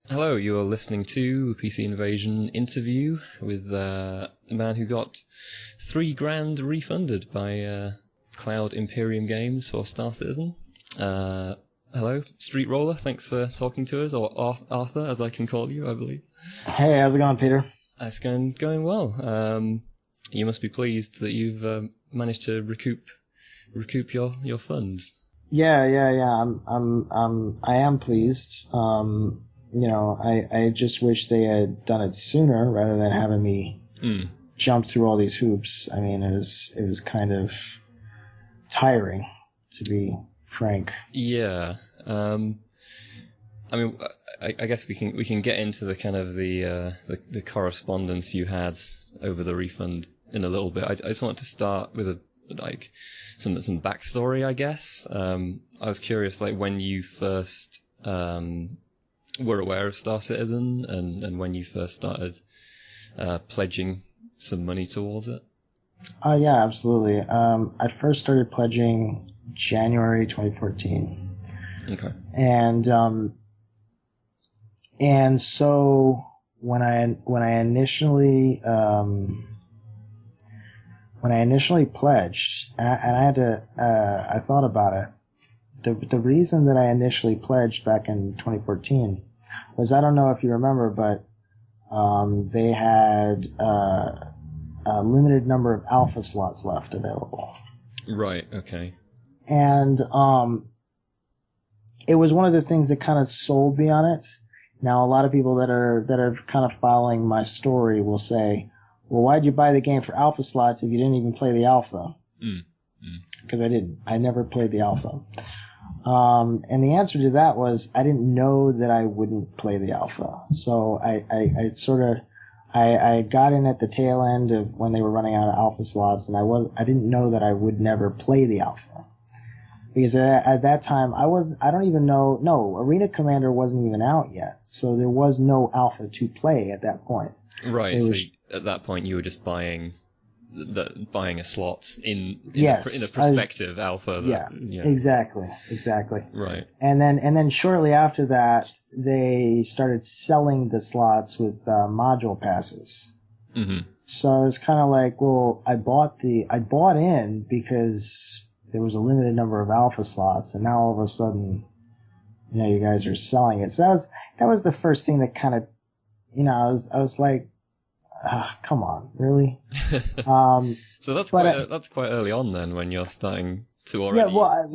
Hello, you're listening to a PC Invasion interview with a man who got £3,000 refunded by Cloud Imperium Games for Star Citizen. Hello, Streetroller, thanks for talking to us, or Arthur, as I can call you, I believe. Hey, how's it going, Peter? It's going well. You must be pleased that you've managed to recoup your funds. Yeah. I am pleased. I just wish they had done it sooner rather than having me jump through all these hoops. I mean, it was kind of tiring, to be frank. Yeah. I guess we can get into the kind of the correspondence you had over the refund in a little bit. I just wanted to start with some backstory, I guess. I was curious, when you first were aware of Star Citizen and when you first started pledging some money towards it. Yeah, absolutely. I first started pledging January 2014. Okay. And so when I initially pledged, and I thought about it. The reason that I initially pledged back in 2014 was, I don't know if you remember, but they had a limited number of alpha slots left available. Right. Okay. And it was one of the things that kind of sold me on it. Now, a lot of people that are kind of following my story will say, well, why'd you buy the game for alpha slots if you didn't even play the alpha? Because I didn't. I never played the alpha. And the answer to that was, I didn't know that I wouldn't play the alpha. So I got in at the tail end of when they were running out of alpha slots, and I didn't know that I would never play the alpha. Because at that time, Arena Commander wasn't even out yet. So there was no alpha to play at that point. Right. At that point, you were just buying a slot in a prospective alpha. Exactly. Right. And then shortly after that, they started selling the slots with module passes. Mm-hmm. So it's kind of like, well, I bought in because there was a limited number of alpha slots, and now all of a sudden, you guys are selling it. So that was the first thing that kind of, I was like, come on, really? So that's quite early on then, when you're starting to already. Yeah, well,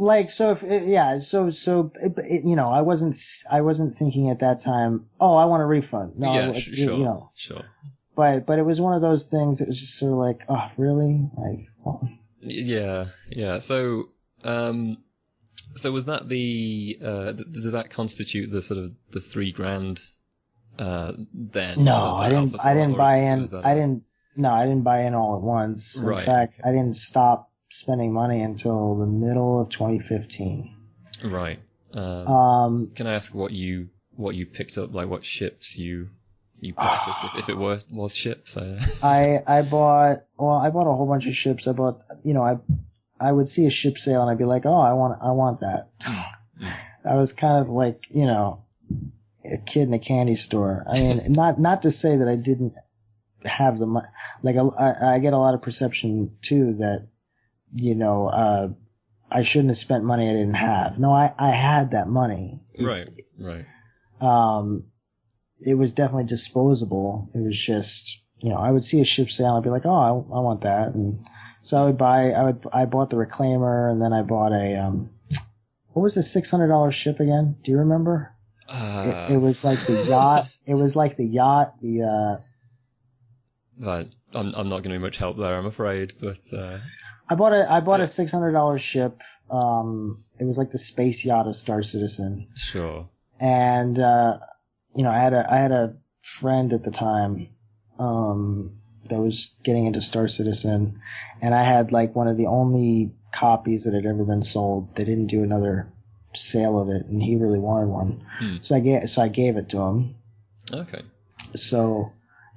I wasn't thinking at that time, oh, I want a refund. No, yeah, sure. But it was one of those things that was just sort of like, oh, really? Like, well. Yeah. So was that does that constitute the sort of the $3,000 then? No, I didn't buy in. I didn't buy in all at once. In fact, I didn't stop spending money until the middle of 2015. Right. Can I ask what you picked up, what ships you purchased, if it was ships? I bought a whole bunch of ships. I bought, I would see a ship sale and I'd be like, oh, I want that. I was kind of like, a kid in a candy store. I mean, not to say that I didn't have the money. I get a lot of perception too that, I shouldn't have spent money I didn't have. No, I had that money. Right. It was definitely disposable. It was just, I would see a ship sale and I'd be like, oh, I want that. And so I bought the Reclaimer, and then I bought what was the $600 ship again? Do you remember? It was like the yacht. Right. I'm not going to be much help there, I'm afraid. But I bought a $600 ship. It was like the space yacht of Star Citizen. Sure. And I had a friend at the time that was getting into Star Citizen, and I had one of the only copies that had ever been sold. They didn't do another sale of it, and he really wanted one. So I gave it to him. Okay. So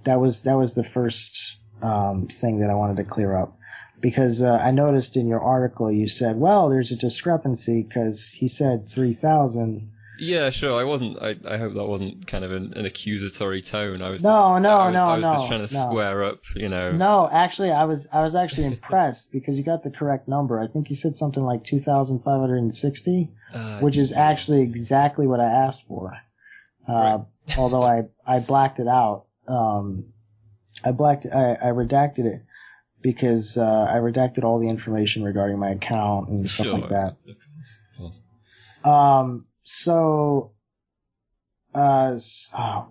that was the first thing that I wanted to clear up, because I noticed in your article you said, well, there's a discrepancy because he said 3,000, Yeah, sure. I wasn't. I hope that wasn't kind of an accusatory tone. I was No, just, no, I was just no, trying to no. square up, you know. No, actually, I was actually impressed because you got the correct number. I think you said something like 2,560, which is actually exactly what I asked for. Right. Although I blacked it out. I redacted it because I redacted all the information regarding my account and stuff like that. Of course.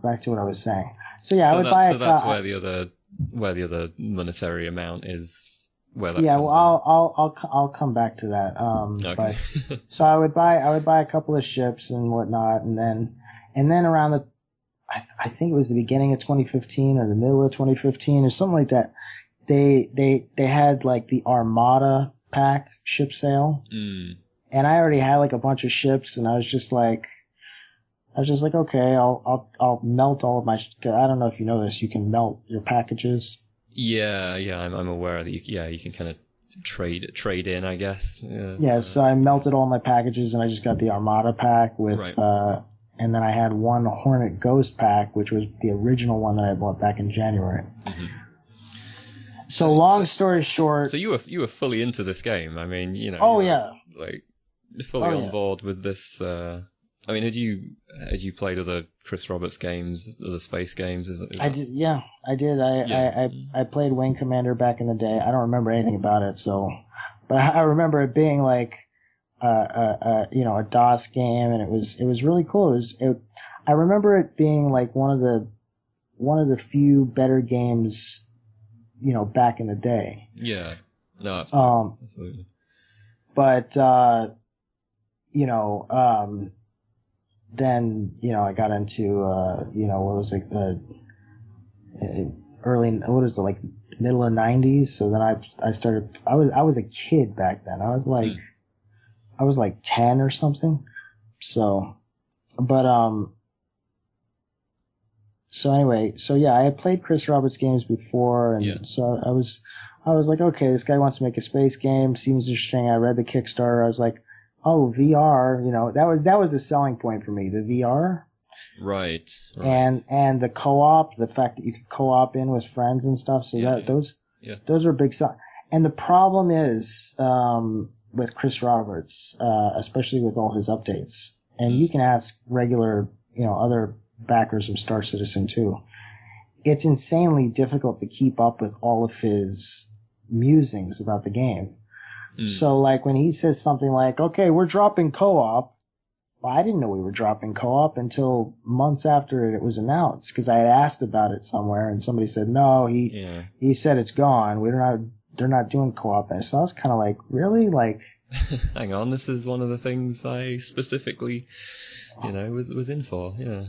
Back to what I was saying. So yeah, I would buy. So that's where the other monetary amount is. Where that yeah, comes well, I'll come back to that. Okay. But so I would buy a couple of ships and whatnot, and then around I think it was the beginning of 2015 or the middle of 2015 or something like that. They had like the Armada pack ship sale, and I already had like a bunch of ships, and I was just like, okay, I'll melt all of my. I don't know if you know this. You can melt your packages. Yeah, I'm aware that you can kind of trade in, I guess. Yeah, so I melted all my packages, and I just got the Armada pack with, and then I had one Hornet Ghost pack, which was the original one that I bought back in January. Mm-hmm. So long story short. So you were fully into this game. I mean, you know. Oh yeah. Like fully on board with this. I mean, had you played other Chris Roberts games, other space games? I did. Yeah, I did. I played Wing Commander back in the day. I don't remember anything about it, but I remember it being like a DOS game, and it was really cool. I remember it being like one of the few better games, back in the day. Yeah. No, absolutely. Absolutely. But then I got into what was it, like middle of '90s. So then I started. I was a kid back then. I was like 10 or something. So, but so anyway, so yeah, I had played Chris Roberts games before, and so I was like, okay, this guy wants to make a space game. Seems interesting. I read the Kickstarter. I was like, oh, VR, that was the selling point for me, the VR. Right. And the co-op, the fact that you could co-op in with friends and stuff. So those were big sell. And the problem is, with Chris Roberts, especially with all his updates, and you can ask regular, other backers of Star Citizen too. It's insanely difficult to keep up with all of his musings about the game. So like when he says something like, okay, we're dropping co-op. Well, I didn't know we were dropping co-op until months after it was announced, because I had asked about it somewhere and somebody said, no, he said it's gone. They're not doing co-op. And so I was kind of like, really? Like, hang on, this is one of the things I specifically, was in for. Yeah.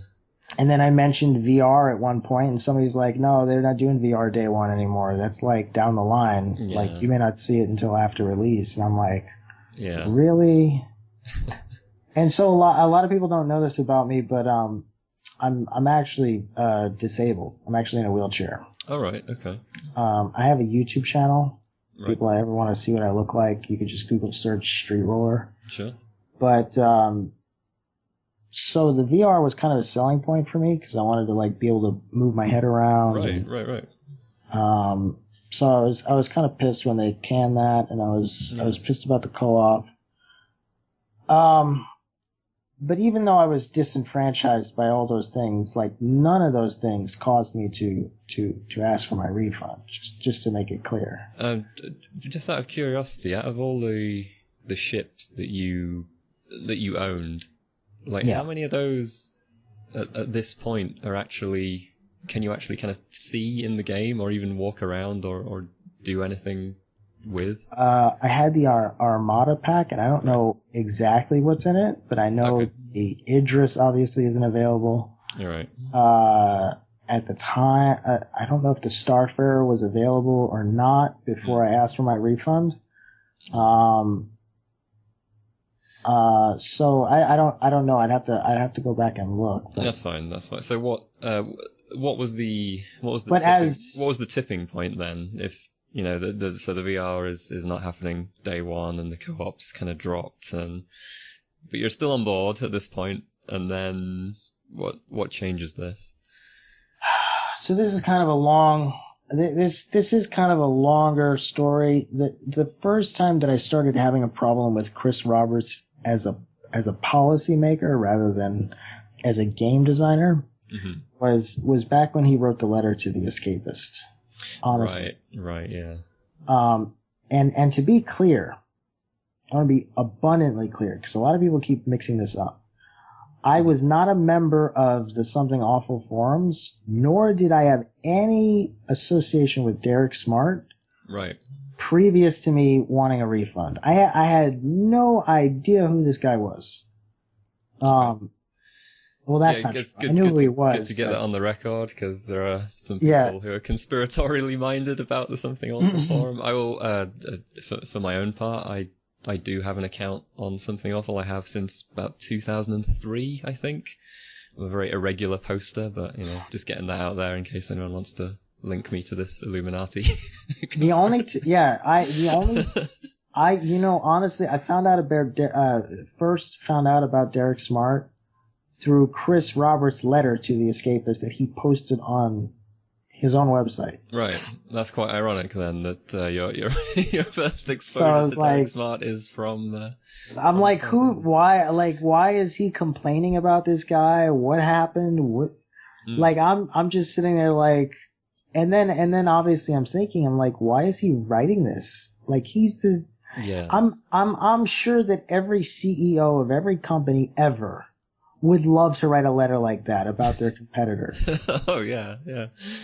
And then I mentioned VR at one point, and somebody's like, no, they're not doing VR day one anymore. That's like down the line. Yeah. Like, you may not see it until after release. And I'm like, really? And so a lot of people don't know this about me, but I'm actually disabled. I'm actually in a wheelchair. All right. Okay. I have a YouTube channel. Right. People ever want to see what I look like, you could just Google search Streetroller. Sure. But so the VR was kind of a selling point for me because I wanted to like be able to move my head around. Right. So I was kind of pissed when they canned that, and I was pissed about the co-op. But even though I was disenfranchised by all those things, like none of those things caused me to ask for my refund. Just to make it clear. Just out of curiosity, out of all the ships that you owned, like how many of those at this point can you actually kind of see in the game, or even walk around or do anything with? I had the Armada pack, and I don't know exactly what's in it, but I know the Idris obviously isn't available. You're right. At the time, I don't know if the Starfarer was available or not before I asked for my refund. So I don't know. I'd have to go back and look. But. That's fine. So what was the tipping point then? If so the VR is not happening day one, and the co-op's kind of dropped, but you're still on board at this point. and then what changes this? So this is kind of a long. This is kind of a longer story. The first time that I started having a problem with Chris Roberts as a policymaker rather than as a game designer was back when he wrote the letter to the Escapist. Honestly. Right, yeah. And to be clear, I want to be abundantly clear because a lot of people keep mixing this up. I was not a member of the Something Awful forums, nor did I have any association with Derek Smart. Right. Previous to me wanting a refund. I had no idea who this guy was. Well, that's not true. I knew who he was. Good to get that on the record, because there are some people who are conspiratorially minded about the Something Awful forum. I will, for my own part, I do have an account on Something Awful. I have since about 2003, I think. I'm a very irregular poster, but, just getting that out there in case anyone wants to link me to this Illuminati. Honestly, I found out first found out about Derek Smart through Chris Roberts' letter to the Escapist that he posted on his own website. Right. That's quite ironic then that your first exposure to Derek Smart is from. I'm like, why is he complaining about this guy? What happened? Like, I'm just sitting there like, and then obviously I'm thinking, I'm like, why is he writing this? Like, he's the. Yeah. I'm sure that every CEO of every company ever would love to write a letter like that about their competitor. Oh yeah.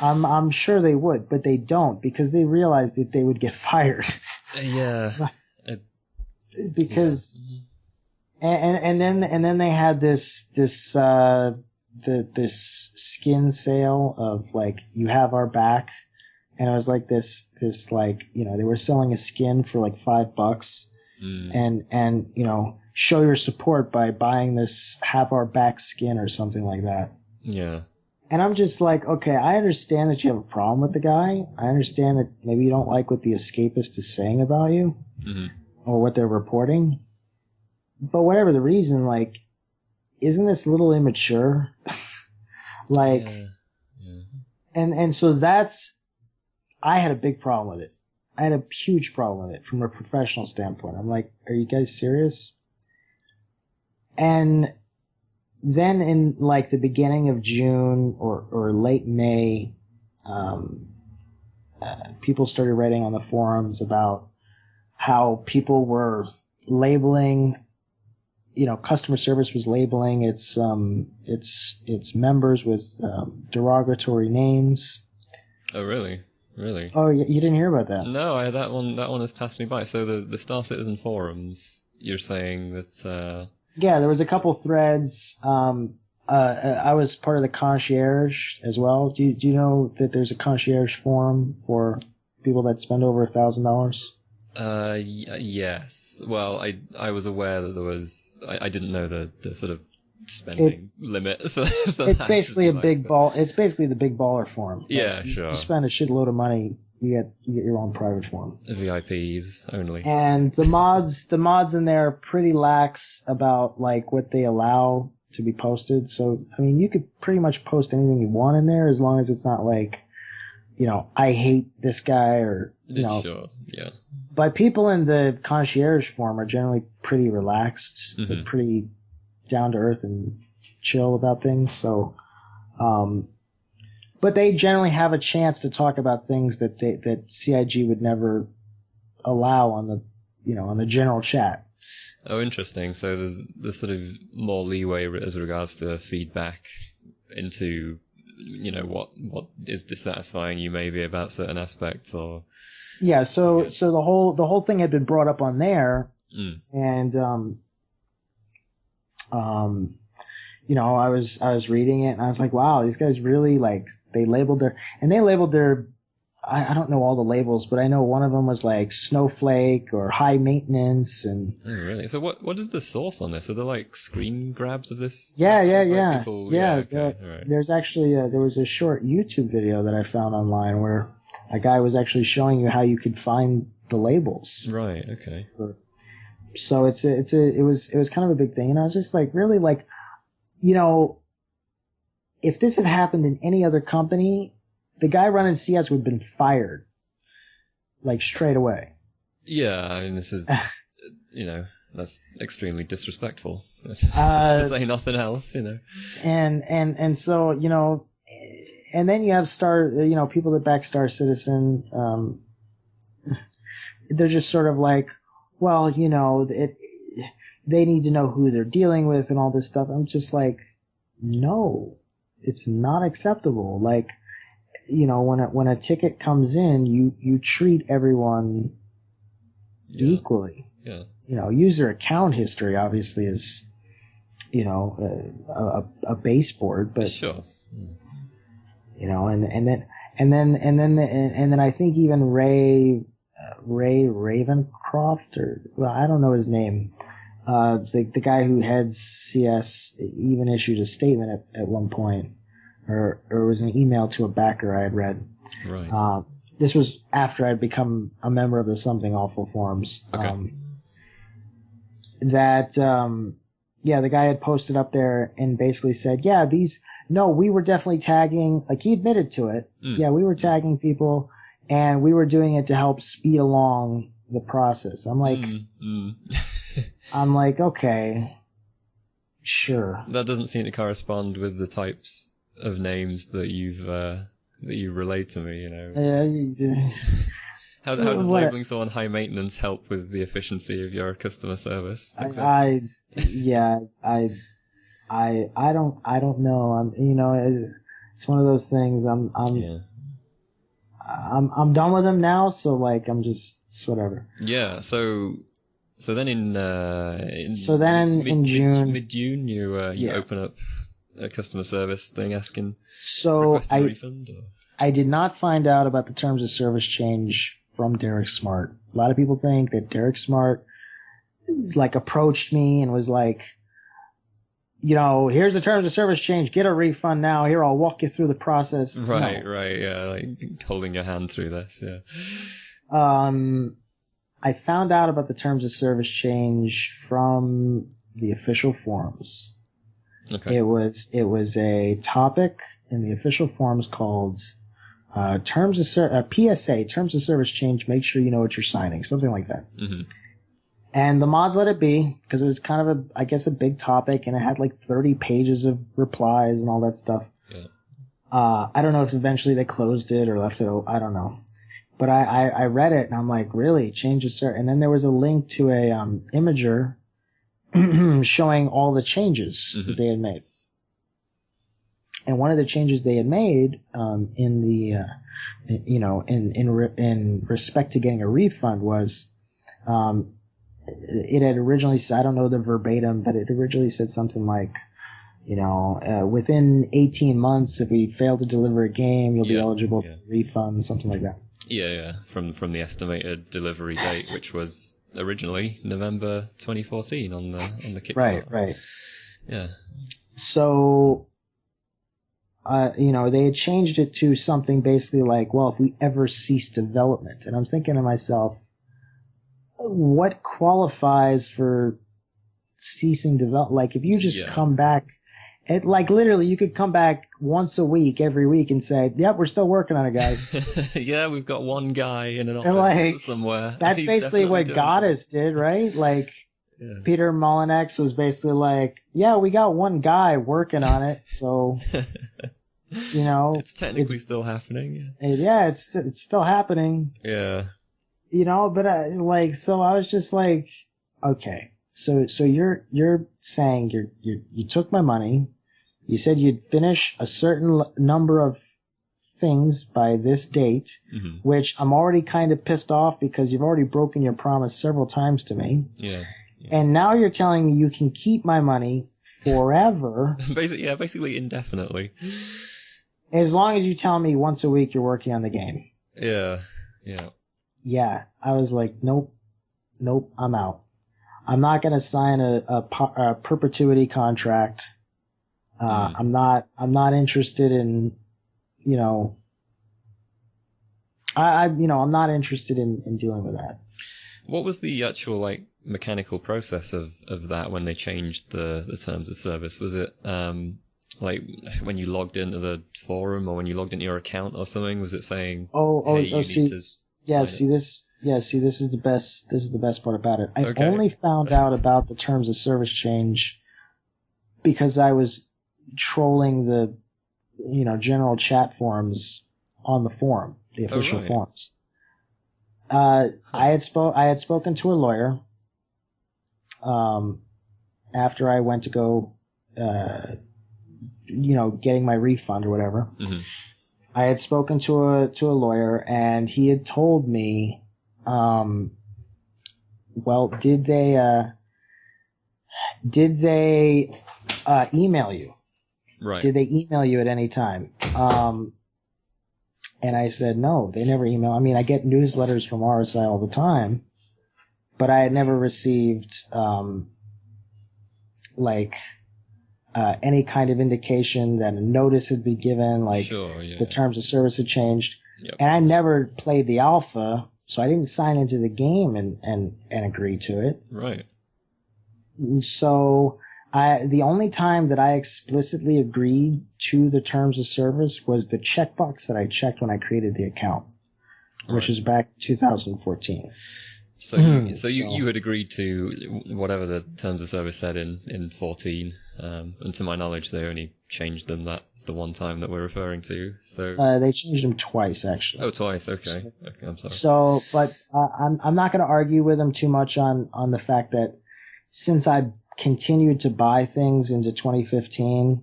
I'm sure they would, but they don't because they realize that they would get fired. Yeah. Because, and then they had this skin sale of like, you have our back. And it was like this like, they were selling a skin for like $5 and, show your support by buying this have our back skin or something like that. Yeah. And I'm just like, okay, I understand that you have a problem with the guy. I understand that maybe you don't like what the Escapist is saying about you or what they're reporting. But whatever the reason, like, isn't this a little immature? Like, and so I had a big problem with it. I had a huge problem with it from a professional standpoint. I'm like, are you guys serious? And then in like the beginning of June or late May, people started writing on the forums about how people were labeling, customer service was labeling its members with derogatory names. Oh, really? Really? Oh, you didn't hear about that? No, that one has passed me by. So the Star Citizen forums, you're saying that. Yeah, there was a couple threads. I was part of the concierge as well. Do you know that there's a concierge forum for people that spend over $1,000? Yes. Well, I was aware that there was. I didn't know the sort of spending limit for it's basically a big ball. It's basically the big baller forum. Yeah, sure. You spend a shitload of money, you get your own private forum. VIPs only. And the mods in there are pretty lax about like what they allow to be posted. So I mean, you could pretty much post anything you want in there as long as it's not like, I hate this guy or Sure. Yeah. But people in the concierge forum are generally pretty relaxed. They're pretty down to earth and chill about things. So, but they generally have a chance to talk about things that CIG would never allow on the general chat. Oh, interesting. So there's sort of more leeway as regards to feedback into, what is dissatisfying you maybe about certain aspects or. Yeah. So the whole thing had been brought up on there and, I was reading it and I was like, wow, these guys really they labeled their I don't know all the labels, but I know one of them was like snowflake or high maintenance and. Oh, really? So what is the source on this? Are there like screen grabs of this? Yeah. Okay. All right. There's actually there was a short YouTube video that I found online where a guy was actually showing you how you could find the labels. Right. Okay. So it was kind of a big thing, and I was just like, really, like, you know, if this had happened in any other company, the guy running CS would have been fired, like straight away. Yeah, I mean, this is, that's extremely disrespectful. To say nothing else, And so, and then you have people that back Star Citizen, they're just sort of like, well, they need to know who they're dealing with and all this stuff. I'm just like, no, it's not acceptable. Like, when a ticket comes in, you treat everyone equally. Yeah. User account history obviously is, a baseboard, but sure. And then I think even Ray Ravencroft, I don't know his name. The guy who heads CS even issued a statement at one point, or it was an email to a backer I had read. Right. This was after I'd become a member of the Something Awful forums. Okay. The guy had posted up there and basically said, we were definitely tagging, like he admitted to it. Yeah, we were tagging people and we were doing it to help speed along the process. I'm like, I'm like, okay, sure. That doesn't seem to correspond with the types of names that you relate to me, How does labeling someone high maintenance help with the efficiency of your customer service? I don't know. It's one of those things. I'm done with them now. So like, I'm just whatever. Yeah. So then in June, mid-June, you open up a customer service thing asking requesting a refund. Or? I did not find out about the terms of service change from Derek Smart. A lot of people think that Derek Smart like approached me and was like, here's the terms of service change. Get a refund now. Here, I'll walk you through the process. Right, yeah, like holding your hand through this, yeah. I found out about the terms of service change from the official forums. Okay. It was a topic in the official forums called PSA, terms of service change. Make sure you know what you're signing, something like that. Mm-hmm. And the mods let it be because it was kind of a big topic, and it had like 30 pages of replies and all that stuff. Yeah. I don't know if eventually they closed it or left it. I don't know. But I read it and I'm like, really? Change the service? And then there was a link to a imager showing all the changes that they had made. And one of the changes they had made in respect to getting a refund was it had originally said, I don't know the verbatim, but it originally said something like, within 18 months, if we fail to deliver a game, you'll be eligible for a refund, something like that. Yeah. From the estimated delivery date, which was originally November 2014 on the Kickstarter. Right. Yeah. So, they had changed it to something basically like, well, if we ever cease development. And I'm thinking to myself, what qualifies for ceasing development? Like, if you just come back, literally, you could come back once a week, every week, and say, "Yep, we're still working on it, guys." Yeah, we've got one guy in an office somewhere. That's basically what Goddess did, right? Like, Peter Molyneux was basically like, "Yeah, we got one guy working on it, so." It's technically still happening. Yeah, it's still happening. Yeah. But so I was just like, okay, so you're saying you took my money, you said you'd finish a certain number of things by this date, which I'm already kind of pissed off because you've already broken your promise several times to me. Yeah. And now you're telling me you can keep my money forever. Basically indefinitely. As long as you tell me once a week you're working on the game. Yeah. Yeah, I was like, nope, I'm out. I'm not going to sign a perpetuity contract. I'm not interested in, I'm not interested in dealing with that. What was the actual like mechanical process of that when they changed the terms of service? Was it like when you logged into the forum or when you logged into your account or something? Was it saying, "Hey, you see, need to yeah, sign see, this is the best. This is the best part about it. I Okay. only found out about the terms of service change because I was trolling the, general chat forums on the forum, the official right. forums. I had spoken to a lawyer, after I went to go, getting my refund or whatever. Mm-hmm. I had spoken to a lawyer, and he had told me, well, did they email you? Right. Did they email you at any time? And I said, no, they never email. I mean, I get newsletters from RSI all the time, but I had never received, any kind of indication that a notice had been given, Sure, yeah. the terms of service had changed. Yep. And I never played the alpha, so I didn't sign into the game and agree to it. Right. So the only time that I explicitly agreed to the terms of service was the checkbox that I checked when I created the account, which was back in 2014. So you had agreed to whatever the terms of service said in 14, and to my knowledge they only changed them the one time that we're referring to. So they changed them twice, actually. Oh, twice. Okay, I'm sorry. So, but I'm not going to argue with them too much on the fact that since I continued to buy things into 2015,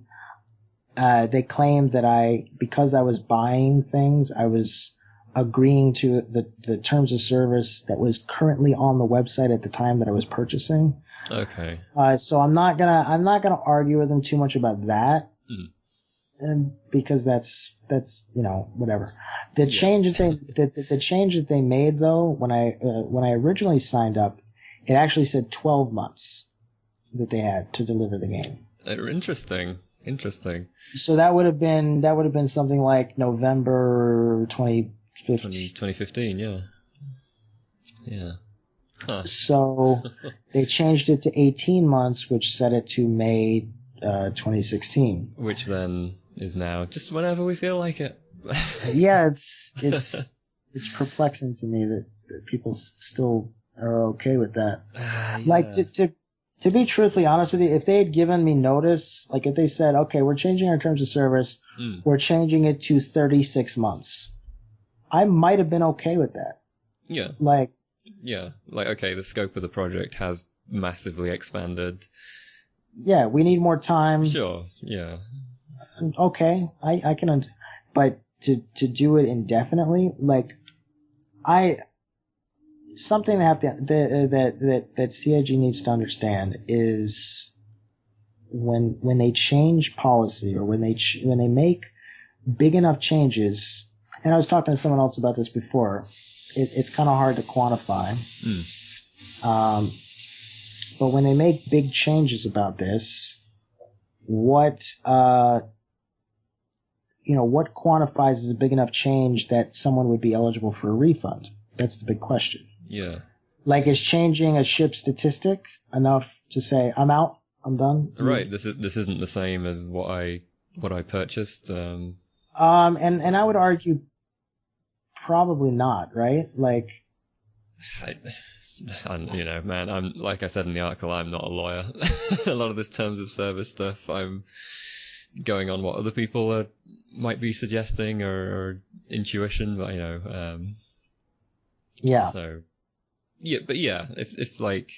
they claimed that because I was buying things, I was agreeing to the terms of service that was currently on the website at the time that I was purchasing. Okay. So I'm not gonna argue with them too much about that, because that's whatever. The change that they made though, when I originally signed up, it actually said 12 months that they had to deliver the game. Interesting. So that would have been something like November 2015. Yeah. Huh. So they changed it to 18 months, which set it to May 2016. Which then is now just whenever we feel like it. Yeah, it's perplexing to me that people still are okay with that. Like to be truthfully honest with you, if they had given me notice, like if they said, okay, we're changing our terms of service, we're changing it to 36 months, I might have been okay with that. Yeah. Okay, the scope of the project has massively expanded. Yeah, we need more time. Sure, yeah. Okay, I can, but to do it indefinitely, something that CIG needs to understand is when they change policy or when they make big enough changes, and I was talking to someone else about this before, it's kind of hard to quantify. But when they make big changes about this, what quantifies as a big enough change that someone would be eligible for a refund? That's the big question. Yeah. Like, is changing a ship statistic enough to say, I'm out, I'm done? Right. This isn't the same as what I purchased. And I would argue probably not, right? Like, man, I'm, like I said in the article, I'm not a lawyer. A lot of this terms of service stuff, I'm going on what other people might be suggesting or intuition, but yeah. So, if like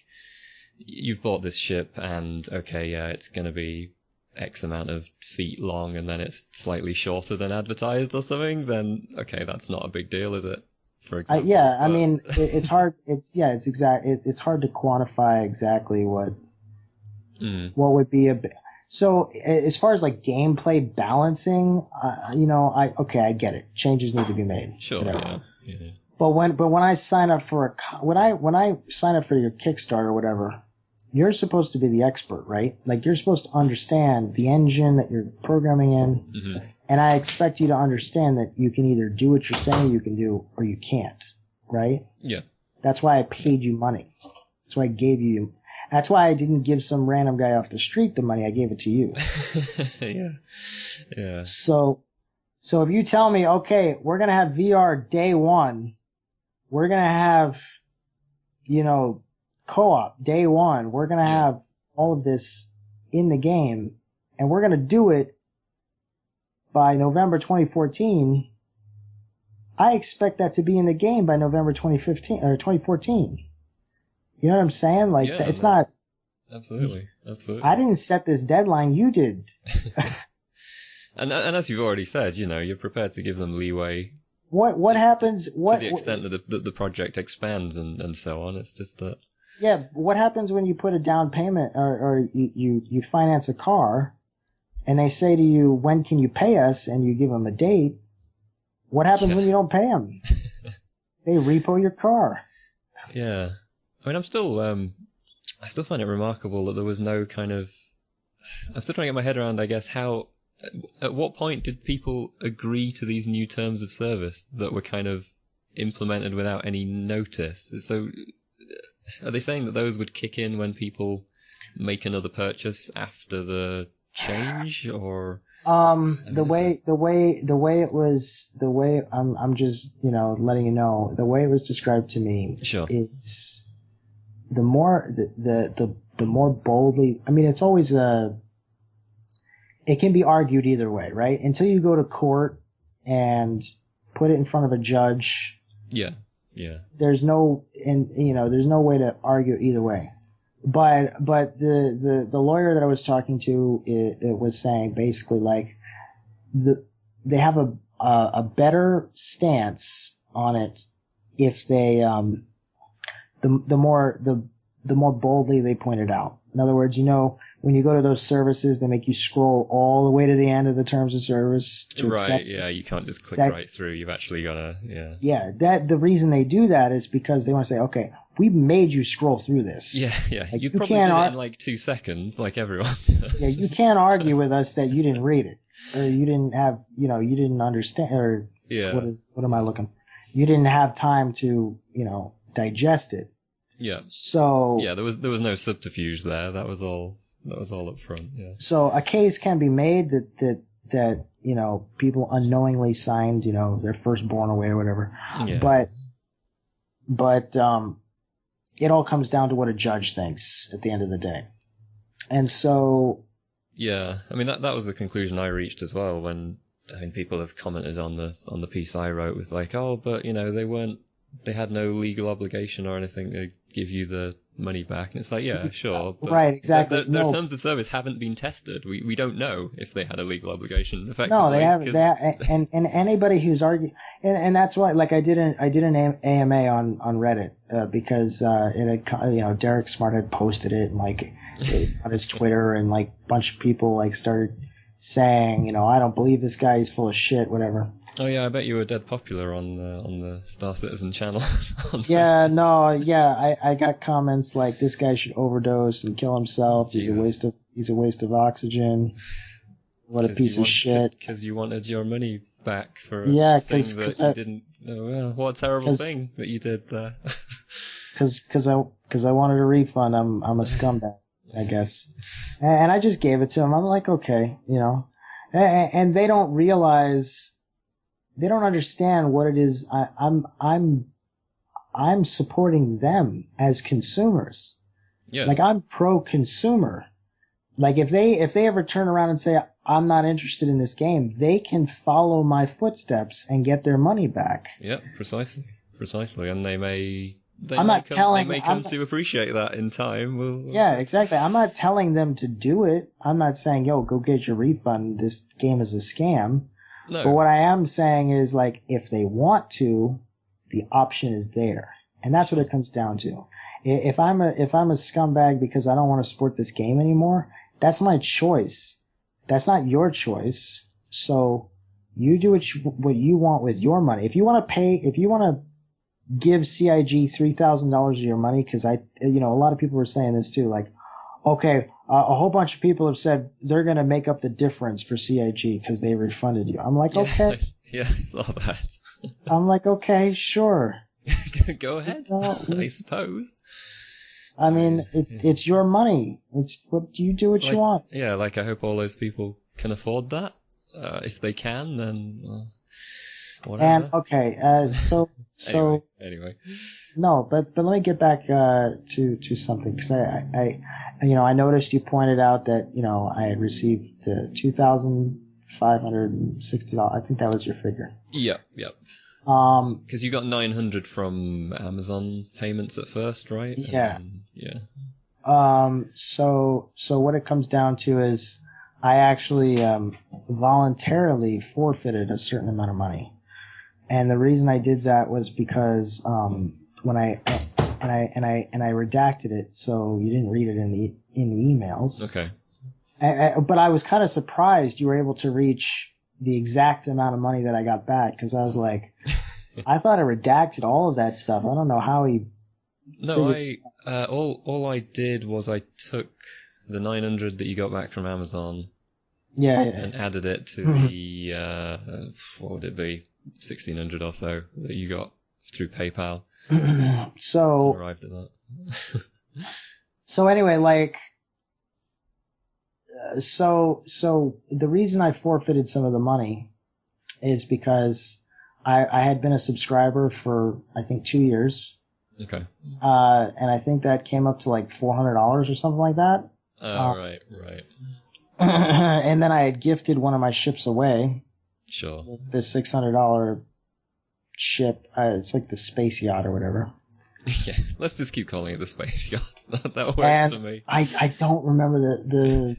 you've bought this ship and it's going to be X amount of feet long and then it's slightly shorter than advertised or something, then okay, that's not a big deal, is it? For example. I mean, it's hard. It's hard to quantify exactly what would be so as far as like gameplay balancing, I get it. Changes need to be made. Sure. Yeah. But when I sign up for when I sign up for your Kickstarter or whatever, you're supposed to be the expert, right? Like, you're supposed to understand the engine that you're programming in, and I expect you to understand that you can either do what you're saying you can do or you can't, right? Yeah. That's why I paid you money. That's why I gave you. That's why I didn't give some random guy off the street the money. I gave it to you. Yeah. So if you tell me, okay, we're gonna have VR day one, we're gonna have, co-op day one, we're gonna have all of this in the game, and we're gonna do it by November 2014. I expect that to be in the game by November 2015 or 2014. You know what I'm saying? Like, it's not. Absolutely. I didn't set this deadline. You did. and as you've already said, you're prepared to give them leeway. What happens? To the extent that the project expands and so on. It's just that. Yeah. What happens when you put a down payment or you finance a car, and they say to you, when can you pay us? And you give them a date. What happens when you don't pay them? They repo your car. Yeah. I mean, I still find it remarkable that there was no kind of. I'm still trying to get my head around, I guess, at what point did people agree to these new terms of service that were kind of implemented without any notice? So, are they saying that those would kick in when people make another purchase after the change, or? The way I'm just, letting you know, the way it was described to me is the more boldly, I mean, it's always it can be argued either way, right? Until you go to court and put it in front of a judge. Yeah. There's no way to argue either way. But the lawyer that I was talking to, it was saying basically like they have a better stance on it if they the more boldly they point it out. In other words, when you go to those services, they make you scroll all the way to the end of the terms of service to accept. Yeah, you can't just click right through. You've actually got to, Yeah, the reason they do that is because they want to say, okay, we made you scroll through this. Yeah. Like, you probably did it in like 2 seconds, like everyone does. Yeah, you can't argue with us that you didn't read it, or you didn't have, you didn't understand, or what am I looking? You didn't have time to, digest it. Yeah. So. Yeah, there was no subterfuge there. That was all up front. Yeah. So a case can be made that people unknowingly signed, their firstborn away or whatever. Yeah. But it all comes down to what a judge thinks at the end of the day. And so. Yeah, I mean that was the conclusion I reached as well when people have commented on the piece I wrote with like, oh, but they had no legal obligation or anything to give you the money back, and it's like, yeah, sure, but right, exactly. Their terms of service haven't been tested. We don't know if they had a legal obligation. Effectively, no, they haven't. And anybody who's arguing, and that's why, like, I did an AMA on Reddit because it had, Derek Smart had posted it and like on his Twitter, and like a bunch of people like started saying, I don't believe this guy, he's full of shit, whatever. Oh yeah, I bet you were dead popular on the Star Citizen channel. I got comments like, this guy should overdose and kill himself. Jesus. He's a waste of oxygen. What a piece of shit. Because you wanted your money back for a thing that you didn't. Oh, what a terrible thing that you did there. Because I wanted a refund. I'm a scumbag, I guess. And I just gave it to him. I'm like, okay, and they don't realize. They don't understand what it is. I'm supporting them as consumers. Yeah. Like, I'm pro-consumer. Like, if they ever turn around and say, I'm not interested in this game, they can follow my footsteps and get their money back. Yeah, precisely. And they may come to appreciate that in time. Yeah, exactly. I'm not telling them to do it. I'm not saying, yo, go get your refund. This game is a scam. No. But what I am saying is, like, if they want to, the option is there. And that's what it comes down to. If I'm a scumbag because I don't want to support this game anymore, that's my choice. That's not your choice. So you do what you want with your money. If you want to give CIG $3,000 of your money, because a lot of people were saying this too, like, okay, a whole bunch of people have said they're going to make up the difference for CIG because they refunded you. I'm like, okay. Yeah, I saw that. I'm like, okay, sure. Go ahead, Well, I suppose. I mean, it's your money. It's what you do what you want. Yeah, like I hope all those people can afford that. If they can, then whatever. And okay, so anyway. no, but let me get back to something, because I noticed you pointed out that I had received $2,560. I think that was your figure. Yep. Because you got 900 from Amazon payments at first, right? Yeah. Yeah. So what it comes down to is I actually voluntarily forfeited a certain amount of money, and the reason I did that was because when I redacted it so you didn't read it in the emails. Okay. But I was kind of surprised you were able to reach the exact amount of money that I got back, because I was like, I thought I redacted all of that stuff. I don't know how he. No, all I did was I took the 900 that you got back from Amazon. Yeah. And added it to the what would it be, 1,600 or so that you got through PayPal. So arrived at that. So anyway, so the reason I forfeited some of the money is because I had been a subscriber for, I think, 2 years. Okay. And I think that came up to like $400 or something like that. Right. And then I had gifted one of my ships away. Sure. The $600 ship. It's like the space yacht or whatever. Yeah, let's just keep calling it the space yacht. That works and for me. I don't remember the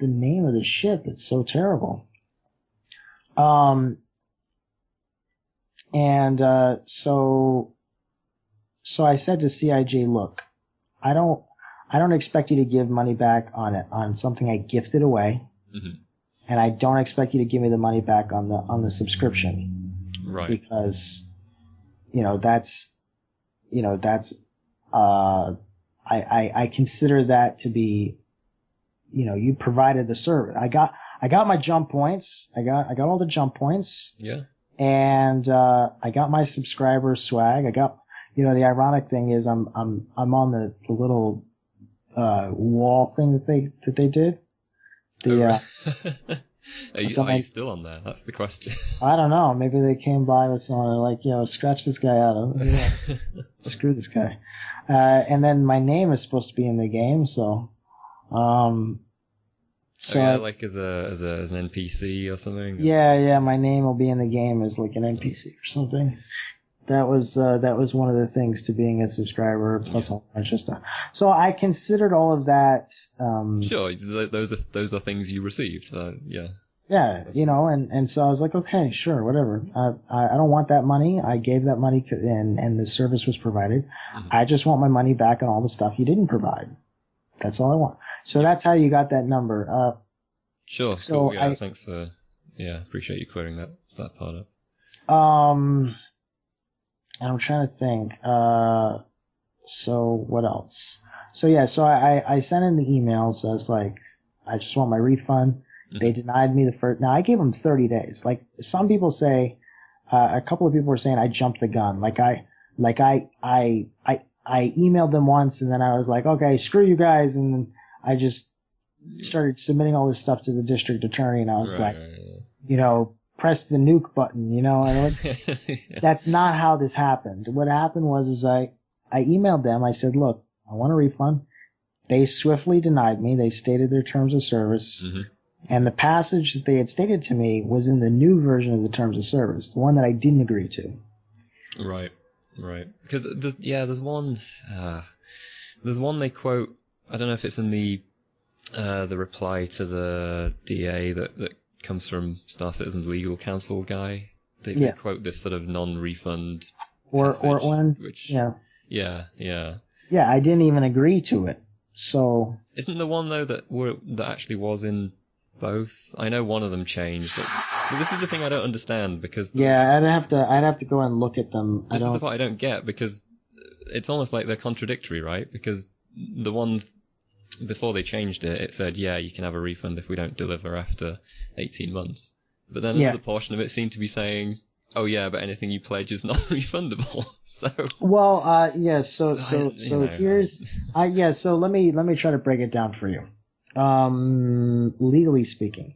name of the ship. It's so terrible. So I said to CIJ, look, I don't expect you to give money back on something I gifted away, and I don't expect you to give me the money back on the subscription, right? Because I consider that to be, you provided the service. I got my jump points. I got all the jump points. Yeah. And I got my subscriber swag. I got, the ironic thing is I'm on the little wall thing that they did. Are you still on there? That's the question. I don't know. Maybe they came by with someone like, scratch this guy out. Screw this guy. And then my name is supposed to be in the game, so. Like as an NPC or something. Yeah. My name will be in the game as like an NPC or something. That was one of the things to being a subscriber, plus a whole bunch of stuff. So I considered all of that. Sure, those are things you received. Yeah. Yeah, and so I was like, okay, sure, whatever. I don't want that money. I gave that money, and the service was provided. I just want my money back on all the stuff you didn't provide. That's all I want. So that's how you got that number. Sure. So cool. Yeah. Thanks. Appreciate you clearing that part up. And I'm trying to think. So what else? So I sent in the emails. I was like, I just want my refund. They denied me the first. Now I gave them 30 days. Like some people say, a couple of people were saying I jumped the gun. I emailed them once and then I was like, okay, screw you guys, and then I just started submitting all this stuff to the district attorney, and I was press the nuke button, and that's not how this happened. What happened was I emailed them. I said, look, I want a refund. They swiftly denied me. They stated their terms of service. And the passage that they had stated to me was in the new version of the terms of service, the one that I didn't agree to. Right. Because there's one they quote. I don't know if it's in the reply to the DA that comes from Star Citizen's legal counsel guy. They quote this sort of non-refund one. Which, yeah. Yeah. I didn't even agree to it. So isn't the one though that actually was in both? I know one of them changed. But this is the thing I don't understand, because I'd have to go and look at them. This is the part I don't get, because it's almost like they're contradictory, right? Because the ones before they changed it, it said, you can have a refund if we don't deliver after 18 months. But then another portion of it seemed to be saying, Oh yeah, but anything you pledge is non-refundable. So. Well, yeah. So let me try to break it down for you. Legally speaking,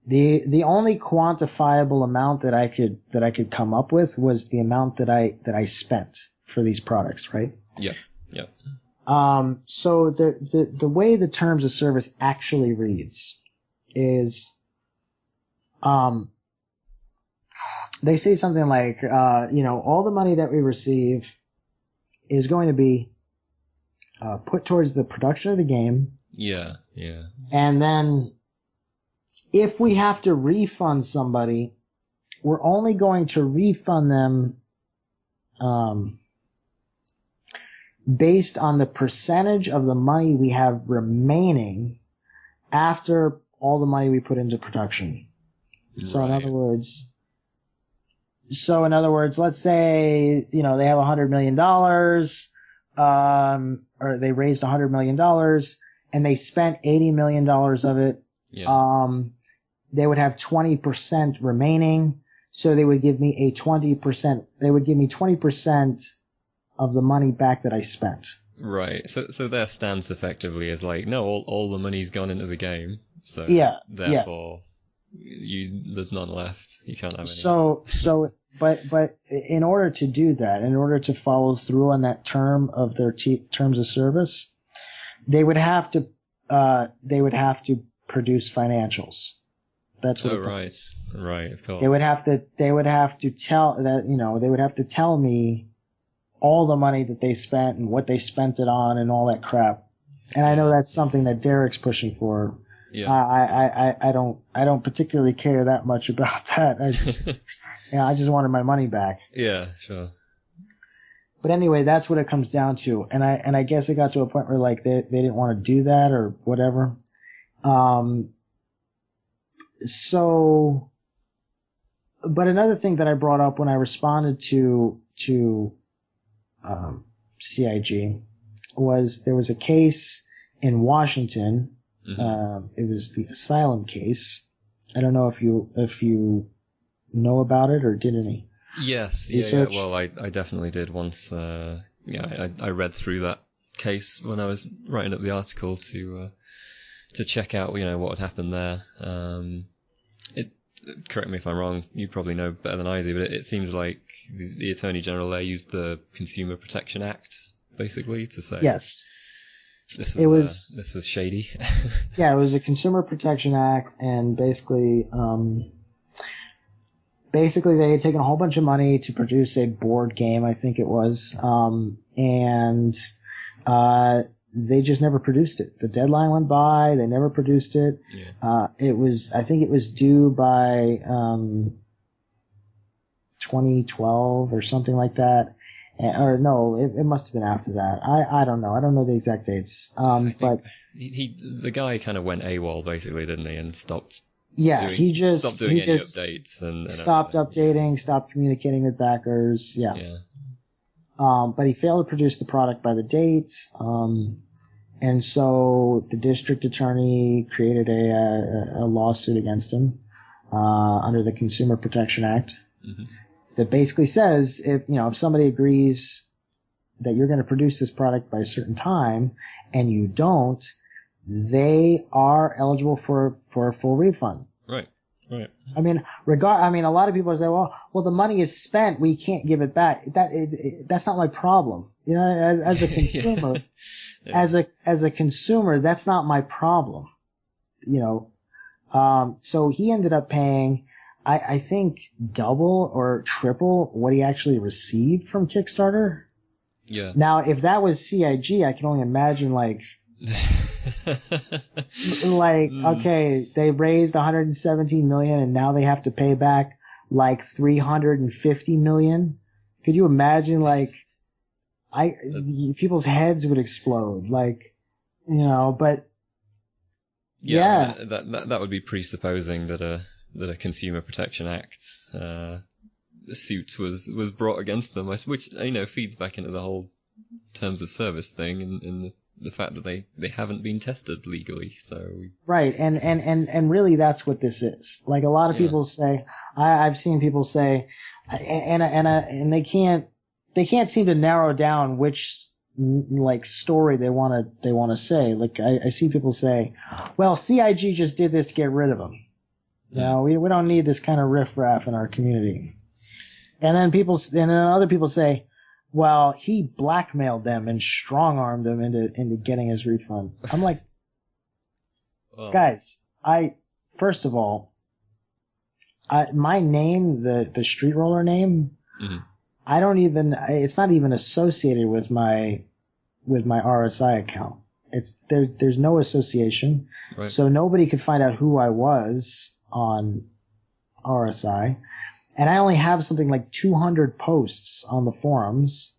the only quantifiable amount that I could come up with was the amount that I spent for these products, right? Yeah. Yeah. So the way the terms of service actually reads is, they say something like, all the money that we receive is going to be put towards the production of the game. Yeah, yeah. And then if we have to refund somebody, we're only going to refund them based on the percentage of the money we have remaining after all the money we put into production. So right. in other words, let's say, they have $100 million, or they raised $100 million and they spent $80 million of it. Yeah. They would have 20% remaining. So they would give me 20% of the money back that I spent. Right. So their stance effectively is like, no, all the money's gone into the game. So therefore there's none left. You can't have any. But in order to do that, in order to follow through on that term of their terms of service, they would have to produce financials. That's what. Oh, right. Right, of course. They would have to tell me all the money that they spent and what they spent it on and all that crap. And I know that's something that Derek's pushing for. Yeah. I don't particularly care that much about that. I just wanted my money back. Yeah, sure. But anyway, that's what it comes down to. And I guess it got to a point where like they didn't want to do that or whatever. But another thing that I brought up when I responded to CIG was there was a case in Washington. Mm-hmm. It was the asylum case. I don't know if you know about it or did any. Yes, yeah. Well, I definitely did once. I read through that case when I was writing up the article to check out what had happened there. Correct me if I'm wrong. You probably know better than I do, but it seems like the Attorney General there used the Consumer Protection Act basically to say yes. This was shady. Yeah, it was a Consumer Protection Act, and basically they had taken a whole bunch of money to produce a board game, I think it was, and they just never produced it. The deadline went by, they never produced it. Yeah. I think it was due by 2012 or something like that. Or no, it must have been after that. I don't know. I don't know the exact dates. But the guy kind of went AWOL basically, didn't he, and stopped. Yeah, he stopped doing any updates and stopped updating, stopped communicating with backers. Yeah. But he failed to produce the product by the date. And so the district attorney created a lawsuit against him under the Consumer Protection Act. Mm-hmm. That basically says if somebody agrees that you're going to produce this product by a certain time and you don't, they are eligible for a full refund. Right. I mean, a lot of people say, well, the money is spent, we can't give it back. That's not my problem. As a consumer, as a consumer, that's not my problem. So he ended up paying, I think, double or triple what he actually received from Kickstarter. Yeah. Now, if that was CIG, I can only imagine okay, they raised 117 million and now they have to pay back 350 million. Could you imagine people's heads would explode, but yeah. That would be presupposing that a Consumer Protection Act suit was brought against them, which feeds back into the whole terms of service thing in the fact that they haven't been tested legally. So right, and really that's what this is. Like a lot of people say, I've seen people say, and they can't seem to narrow down which like story they want to say. Like I see people say, well, CIG just did this to get rid of them. No, we don't need this kind of riffraff in our community. And then other people say, well, he blackmailed them and strong-armed them into getting his refund. I'm like, guys, first of all, my name, the Streetroller name, it's not even associated with my RSI account. There's no association. Right. So nobody could find out who I was on RSI. And I only have something like 200 posts on the forums.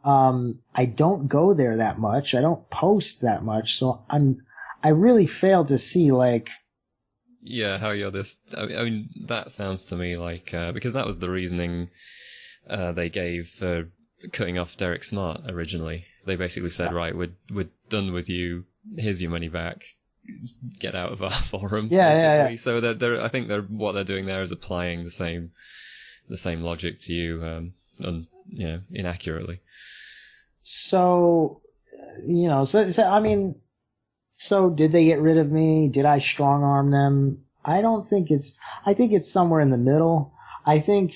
I don't go there that much. I don't post that much. So I really fail to see like. Yeah, how you're this. I mean, that sounds to me like, because that was the reasoning, they gave for cutting off Derek Smart originally. They basically said, right, we're done with you. Here's your money back. Get out of our forum. Yeah. So I think what they're doing there is applying the same logic to you, inaccurately. So, I mean, so did they get rid of me? Did I strong arm them? I think it's somewhere in the middle. I think,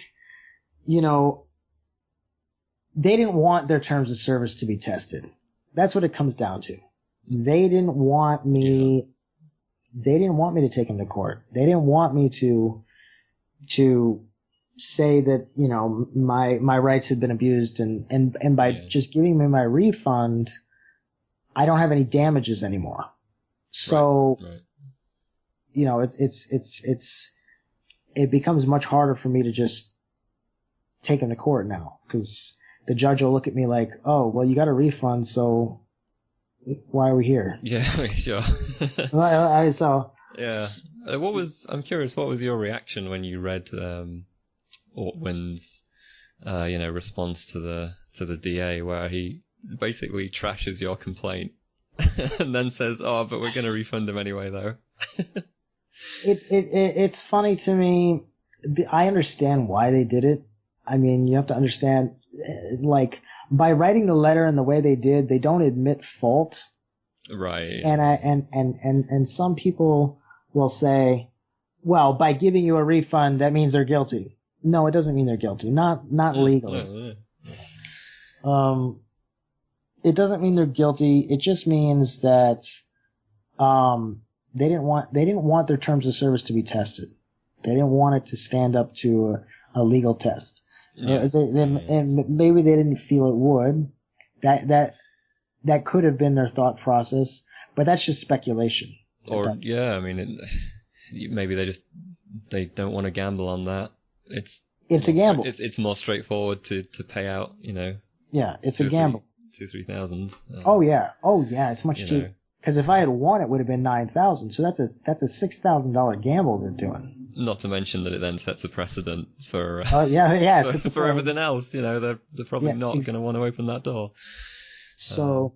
they didn't want their terms of service to be tested. That's what it comes down to. They didn't want me. They didn't want me to take them to court. They didn't want me to say that my rights had been abused, and by just giving me my refund, I don't have any damages anymore. So, right. It becomes much harder for me to just take them to court now, because the judge will look at me like, oh, well, you got a refund, so. Why are we here? Yeah, sure. Yeah. I'm curious, what was your reaction when you read Ortwin's response to the DA, where he basically trashes your complaint and then says, oh, but we're going to refund him anyway though. It's funny to me. I understand why they did it. I mean, you have to understand, like, by writing the letter in the way they did, they don't admit fault. Right. And some people will say, well, by giving you a refund, that means they're guilty. No, it doesn't mean they're guilty. Not legally. It doesn't mean they're guilty. It just means that they didn't want their terms of service to be tested. They didn't want it to stand up to a legal test. Yeah. And maybe they didn't feel it would. That could have been their thought process, but that's just speculation. I mean, maybe they don't want to gamble on that. It's a gamble. It's more straightforward to pay out, Yeah, it's a gamble. 2,000-3,000. Oh yeah, it's much cheaper. Because if I had won, it would have been 9,000. So that's a $6,000 gamble they're doing. Not to mention that it then sets a precedent for for everything else. They're probably not going to want to open that door. So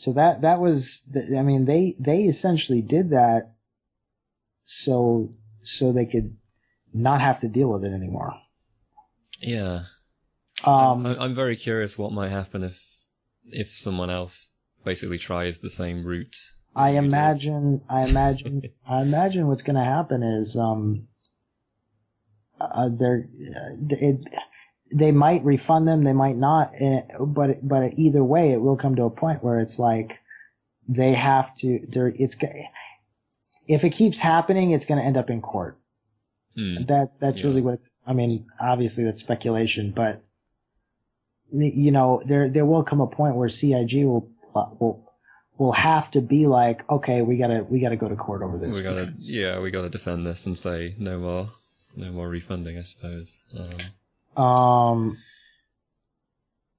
that was they essentially did that so they could not have to deal with it anymore. Yeah. I'm very curious what might happen if someone else basically tries the same route. I imagine what's going to happen is they might refund them, they might not, but either way, it will come to a point where it's like they have to. If it keeps happening, it's going to end up in court. That's really what. I mean, obviously that's speculation, but there will come a point where CIG will have to be like, okay, we gotta go to court over this. We gotta defend this and say no more refunding, I suppose.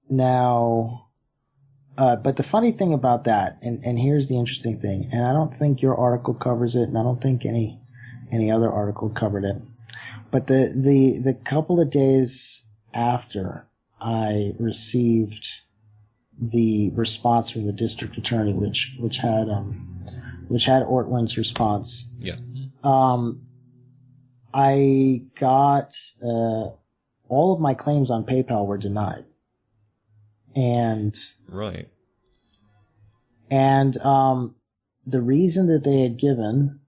Now, but the funny thing about that, and here's the interesting thing, and I don't think your article covers it, and I don't think any other article covered it, but the couple of days after I received the response from the district attorney, which had Ortland's response. Yeah. I got all of my claims on PayPal were denied, and right, and the reason that they had given,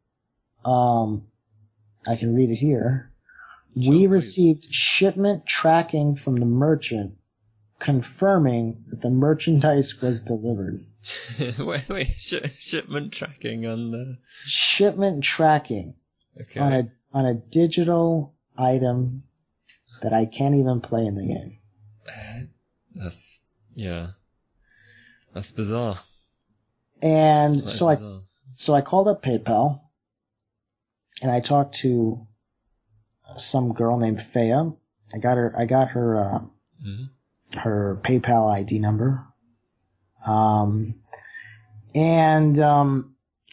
I can read it here. Sure, We please. received shipment tracking from the merchant confirming that the merchandise was delivered. wait, shipment tracking on the... Shipment tracking Okay. on a digital item that I can't even play in the game. That's bizarre. And That is so bizarre. I called up PayPal and I talked to some girl named Faya. I got her Mm-hmm. her PayPal ID number.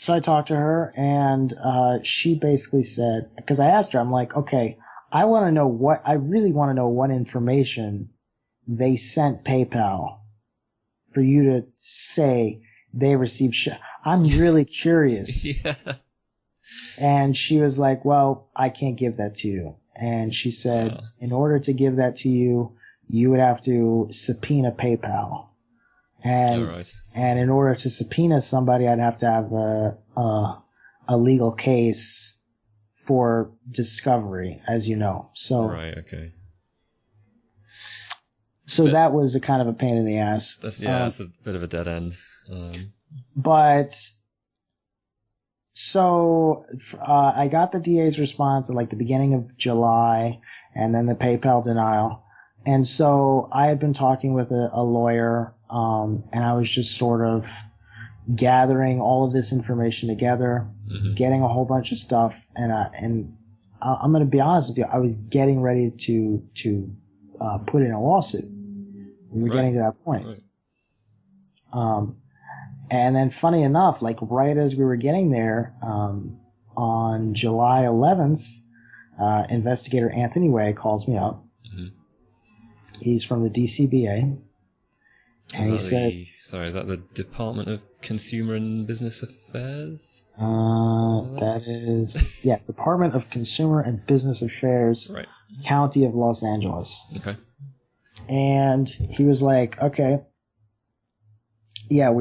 So I talked to her, and she basically said, because I asked her, I'm like, okay, I really want to know what information they sent PayPal for you to say they received I'm really curious. Yeah. And she was like, well, I can't give that to you. And she said, in order to give that to you, you would have to subpoena PayPal. And, All right. and in order to subpoena somebody, I'd have to have a legal case for discovery, as you know. So, Right, okay. So that was a kind of a pain in the ass. That's a bit of a dead end. But so I got the DA's response at like the beginning of July, and then the PayPal denial. And so I had been talking with a lawyer, and I was just sort of gathering all of this information together, getting a whole bunch of stuff, and I'm going to be honest with you, I was getting ready to put in a lawsuit. We were getting to that point. Right. And then funny enough, like right as we were getting there, on July 11th, investigator Anthony Way calls me up. Mm-hmm. He's from the DCBA. And he said, is that the Department of Consumer and Business Affairs? That is, Department of Consumer and Business Affairs, right. County of Los Angeles. Okay. And he was like, okay. Yeah, I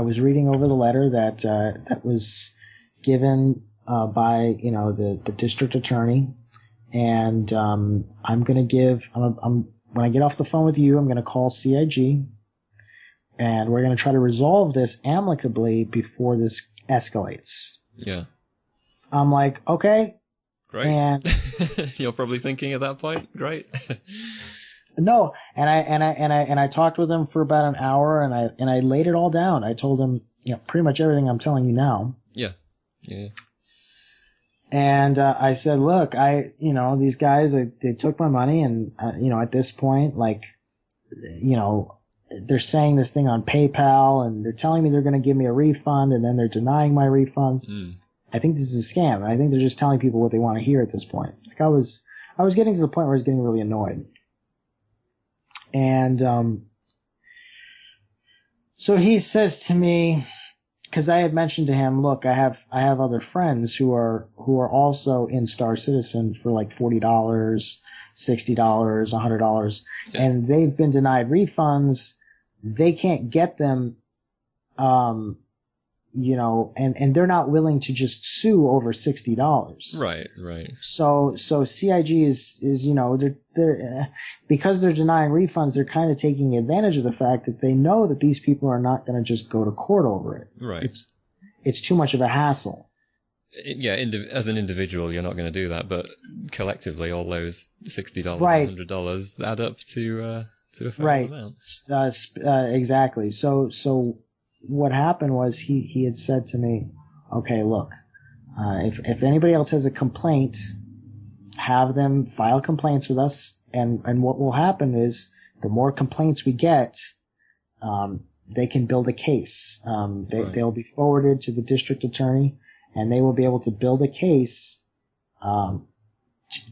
was reading over the letter that was given by the district attorney, and I'm gonna give when I get off the phone with you, I'm gonna call CIG, and we're gonna try to resolve this amicably before this escalates. Yeah. I'm like, okay. Great. And you're probably thinking at that point, great. No, and I talked with him for about an hour, and I laid it all down. I told him, pretty much everything I'm telling you now. Yeah. Yeah. And I said, look, these guys, they took my money, and at this point, like, they're saying this thing on PayPal, and they're telling me they're going to give me a refund, and then they're denying my refunds. I think this is a scam. I think they're just telling people what they want to hear at this point. Like I was getting to the point where I was getting really annoyed. And so he says to me, because I had mentioned to him, look, I have other friends who are also in Star Citizen for like $40, $60, $100, and they've been denied refunds. They can't get them, and they're not willing to just sue over $60. Right, right. So CIG is they're because they're denying refunds, they're kind of taking advantage of the fact that they know that these people are not going to just go to court over it. Right. It's too much of a hassle. As an individual, you're not going to do that, but collectively, all those $60, right. $100 add up to a fair right. amount. Exactly. So what happened was he had said to me, okay, look, if anybody else has a complaint, have them file complaints with us, and what will happen is the more complaints we get, they can build a case. They'll be forwarded to the district attorney, and they will be able to build a case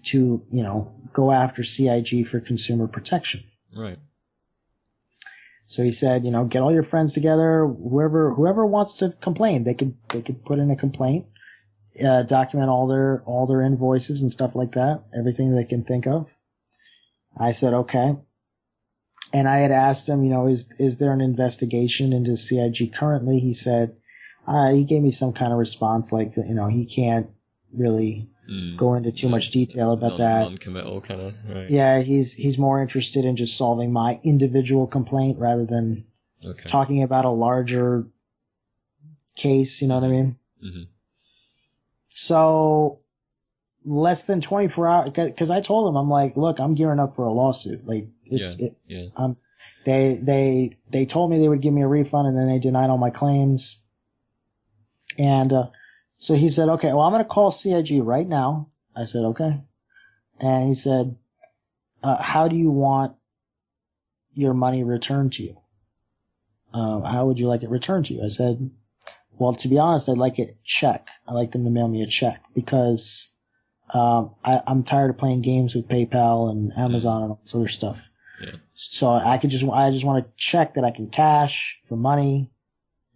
to go after CIG for consumer protection. Right. So he said, get all your friends together. Whoever wants to complain, they could put in a complaint, document all their invoices and stuff like that, everything they can think of. I said, okay. And I had asked him, is there an investigation into CIG currently? He said, he gave me some kind of response like, he can't really go into too much detail about that. Non-committal kind of, right? Yeah, he's more interested in just solving my individual complaint rather than talking about a larger case, you know what I mean? Mm-hmm. So less than 24 hours, because I told him, I'm like, look, I'm gearing up for a lawsuit. Like, they told me they would give me a refund, and then they denied all my claims. And so he said, okay, well, I'm going to call CIG right now. I said, okay. And he said, how do you want your money returned to you? How would you like it returned to you? I said, well, to be honest, I'd like it check. I'd like them to mail me a check because I'm tired of playing games with PayPal and Amazon and all this other stuff. Yeah. So I just want a check that I can cash for money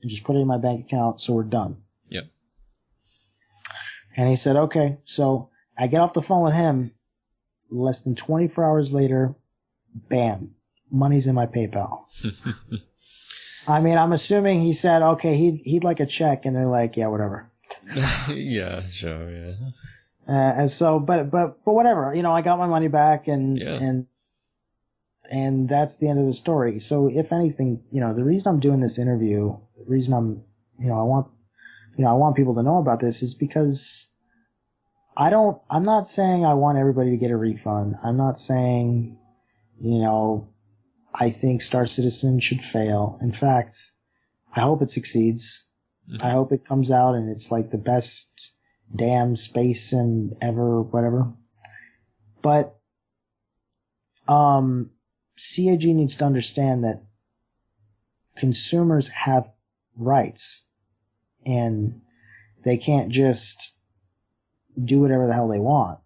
and just put it in my bank account so we're done. Yep. And he said, okay. So I get off the phone with him. Less than 24 hours later, bam, money's in my PayPal. I mean, I'm assuming he said, okay, he'd like a check, and they're like, yeah, whatever. Yeah, sure, yeah. And so, but whatever, I got my money back, and that's the end of the story. So if anything, the reason I'm doing this interview, the reason I'm, I want people to know about this is because I'm not saying I want everybody to get a refund. I'm not saying, I think Star Citizen should fail. In fact, I hope it succeeds. Mm-hmm. I hope it comes out and it's like the best damn space sim ever, whatever. But CIG needs to understand that consumers have rights and they can't just do whatever the hell they want.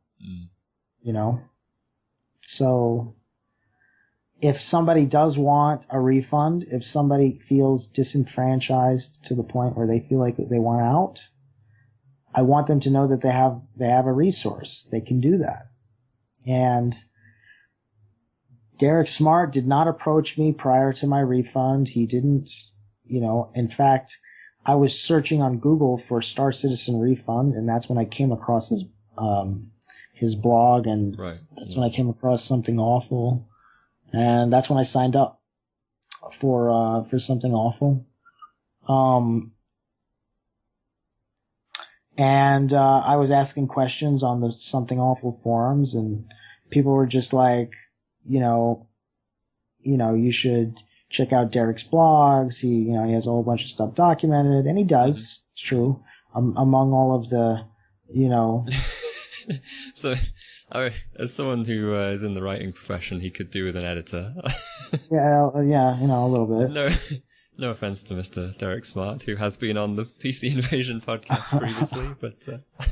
So if somebody does want a refund, if somebody feels disenfranchised to the point where they feel like they want out, I want them to know that they have a resource. They can do that. And Derek Smart did not approach me prior to my refund. He didn't, in fact, I was searching on Google for Star Citizen refund, and that's when I came across his blog, and that's when I came across Something Awful. And that's when I signed up for Something Awful. And I was asking questions on the Something Awful forums, and people were just like, you should check out Derek's blogs. He has a whole bunch of stuff documented, and he does. It's true. Among all of the, So, as someone who is in the writing profession, he could do with an editor. yeah, a little bit. No offense to Mr. Derek Smart, who has been on the PC Invasion podcast previously, but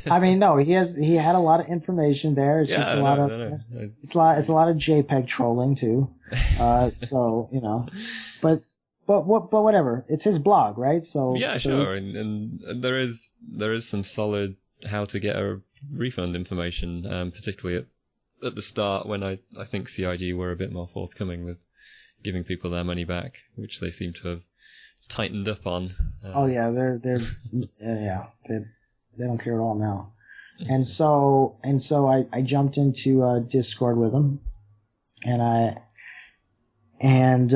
I mean, no, he had a lot of information there. It's just a lot of it's a lot of JPEG trolling too. So but whatever. It's his blog, right? So yeah, sure. And there is some solid how to get a refund information, particularly at the start when I think CIG were a bit more forthcoming with giving people their money back, which they seem to have tightened up on. Oh yeah, they don't care at all now. And so I jumped into Discord with them, and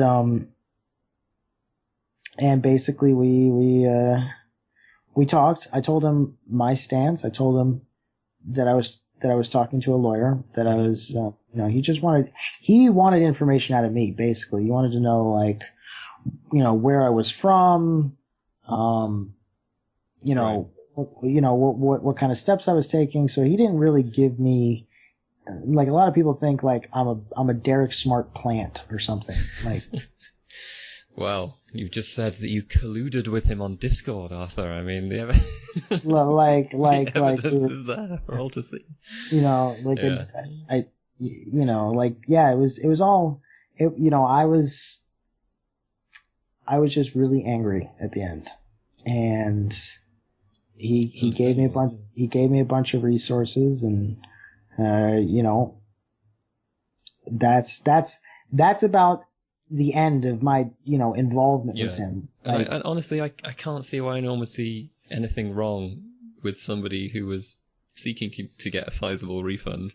basically we talked. I told him my stance. I told him that I was talking to a lawyer, that I was, he wanted information out of me, basically. He wanted to know, like, where I was from, what kind of steps I was taking. So he didn't really give me, like, a lot of people think, like, I'm a Derek Smart plant or something. Like, well, you just said that you colluded with him on Discord, Arthur. I mean, the evidence is there for all to see. It was all, I I was just really angry at the end, and he gave me a bunch of resources, and that's about the end of my involvement with him. And honestly, I can't see why anyone would see anything wrong with somebody who was seeking to get a sizable refund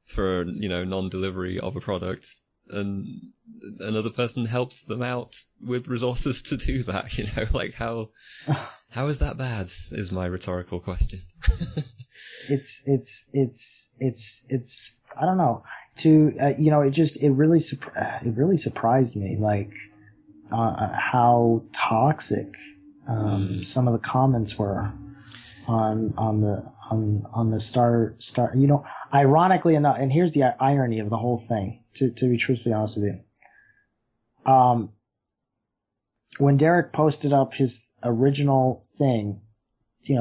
for non-delivery of a product, and another person helped them out with resources to do that. Like how is that bad? Is my rhetorical question. It's I don't know. It really surprised me, like how toxic some of the comments were on the star. Ironically enough, and here's the irony of the whole thing. To be truthfully honest with you, when Derek posted up his original thing,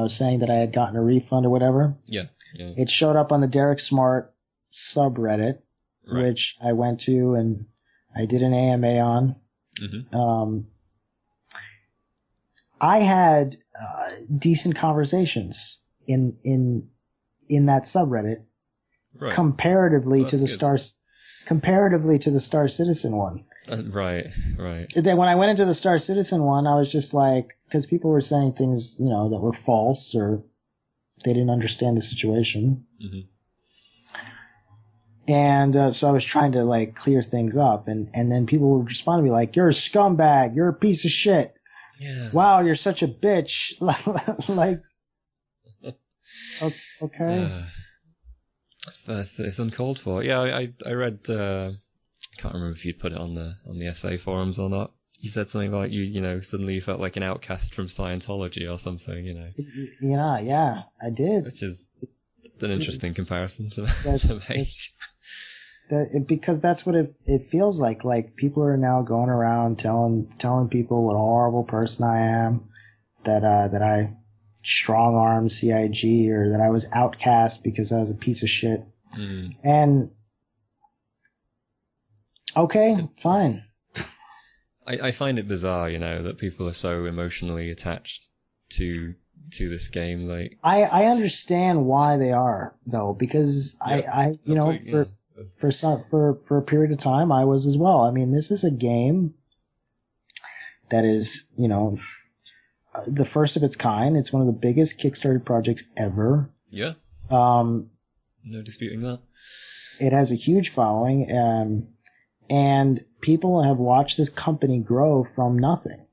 saying that I had gotten a refund or whatever, it showed up on the Derek Smart subreddit, right, which I went to and I did an AMA on. Mm-hmm. I had decent conversations in that subreddit, right, comparatively to the Star Citizen one. Right. Then when I went into the Star Citizen one, I was just like, because people were saying things, that were false, or they didn't understand the situation. Mm-hmm. And so I was trying to like clear things up, and then people would respond to me like, "You're a scumbag. You're a piece of shit. Yeah. Wow, you're such a bitch." Like, okay. It's uncalled for. Yeah, I read. Can't remember if you'd put it on the SA forums or not. You said something like you suddenly you felt like an outcast from Scientology or something. Yeah, I did. Which is an interesting comparison to make. Because that's what it feels like. Like, people are now going around telling people what a horrible person I am, that I strong-armed CIG, or that I was outcast because I was a piece of shit. Mm. And okay, fine. I find it bizarre, that people are so emotionally attached to this game. Like, I understand why they are, though, because for a period of time I was as well. I mean, this is a game that is, the first of its kind. It's one of the biggest Kickstarter projects ever. Yeah. No disputing that. It has a huge following, and people have watched this company grow from nothing.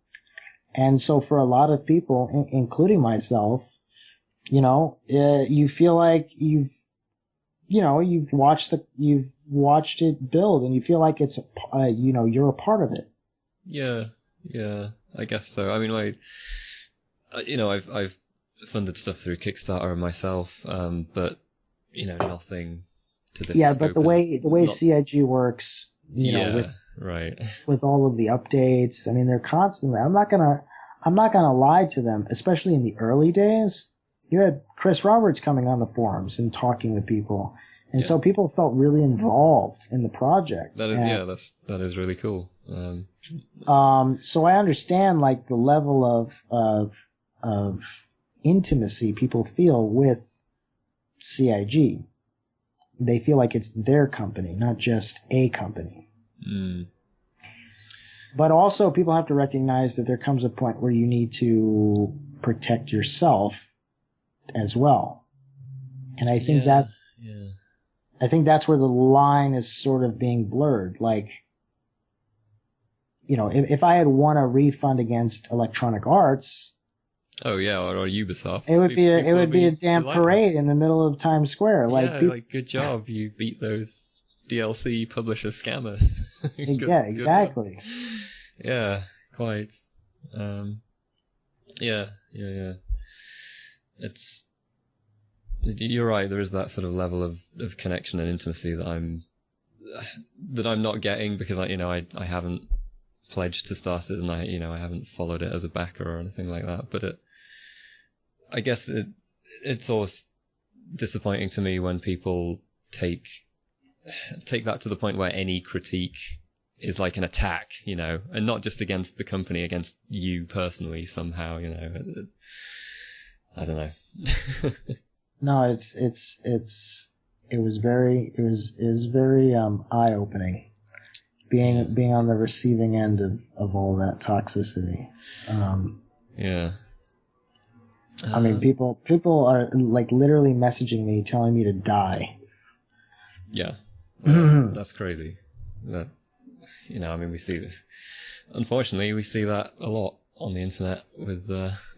And so for a lot of people, including myself, you feel like you've watched it build, and you feel like it's you're a part of it. Yeah, I guess so. I mean, I've funded stuff through Kickstarter myself, but nothing to this. Yeah, but the way CIG works, right, with all of the updates, I mean, they're constantly. I'm not gonna lie to them, especially in the early days. You had Chris Roberts coming on the forums and talking with people, and so people felt really involved in the project. That is really cool. So I understand like the level of intimacy people feel with CIG. They feel like it's their company, not just a company. Mm. But also, people have to recognize that there comes a point where you need to protect yourself as well. And I think I think that's where the line is sort of being blurred. Like, if I had won a refund against Electronic Arts, or Ubisoft, it would be a damn parade in the middle of Times Square. Like, good job, you beat those DLC publisher scammers. Yeah, exactly. Yeah, quite. Yeah. You're right. There is that sort of level of connection and intimacy that I'm not getting, because I haven't pledged to Star Citizen. I haven't followed it as a backer or anything like that. But I guess it's always disappointing to me when people take that to the point where any critique is like an attack, you know, and not just against the company, against you personally somehow, you know. I don't know. No, it was very eye opening being on the receiving end of all that toxicity. Yeah. I mean, people are like literally messaging me telling me to die. Yeah. That's crazy. That, you know, I mean, unfortunately, we see that a lot on the internet with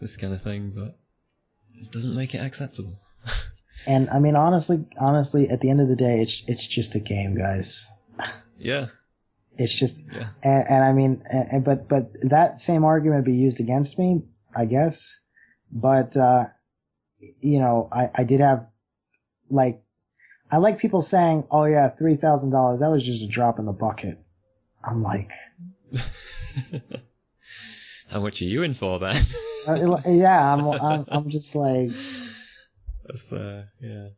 this kind of thing, but it doesn't make it acceptable. And I mean, honestly, at the end of the day, it's just a game, guys. Yeah. It's just, yeah. And I mean, but that same argument would be used against me, I guess. But you know, I did have, like, I like people saying, "Oh yeah, $3,000. That was just a drop in the bucket." I'm like, how much are you in for then? Yeah, I'm just like, that's yeah.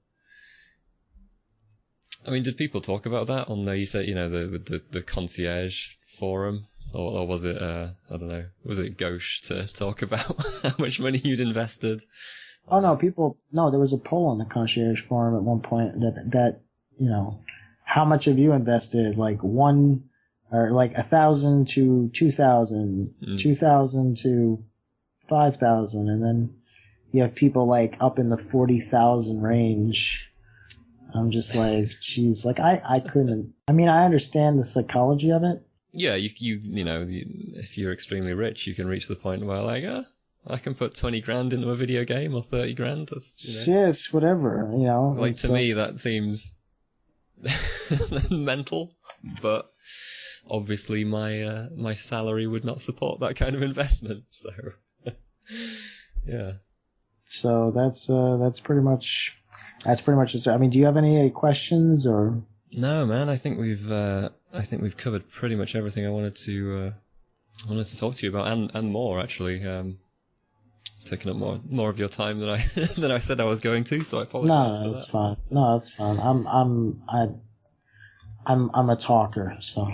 I mean, did people talk about that on the, you said, you know, the concierge forum, or was it I don't know, was it gauche to talk about how much money you'd invested? Oh no, there was a poll on the concierge forum at one point that you know, how much have you invested? Like 1,000 to 2,000, 2,000 to 5,000, and then you have people like up in the 40,000 range. I'm just like, geez, like I couldn't. I mean, I understand the psychology of it. Yeah, you know, if you're extremely rich, you can reach the point where like, I can put 20 grand into a video game or 30 grand. That's, you know, yes, whatever, you know. Like to me, that seems mental, but obviously my salary would not support that kind of investment. So yeah. So that's pretty much it. I mean, do you have any questions or? No, man. I think we've covered pretty much everything I wanted to talk to you about, and more actually. Taking up more of your time than I said I was going to, so I apologize. No, that's fine. No, that's fine. I'm a talker, so.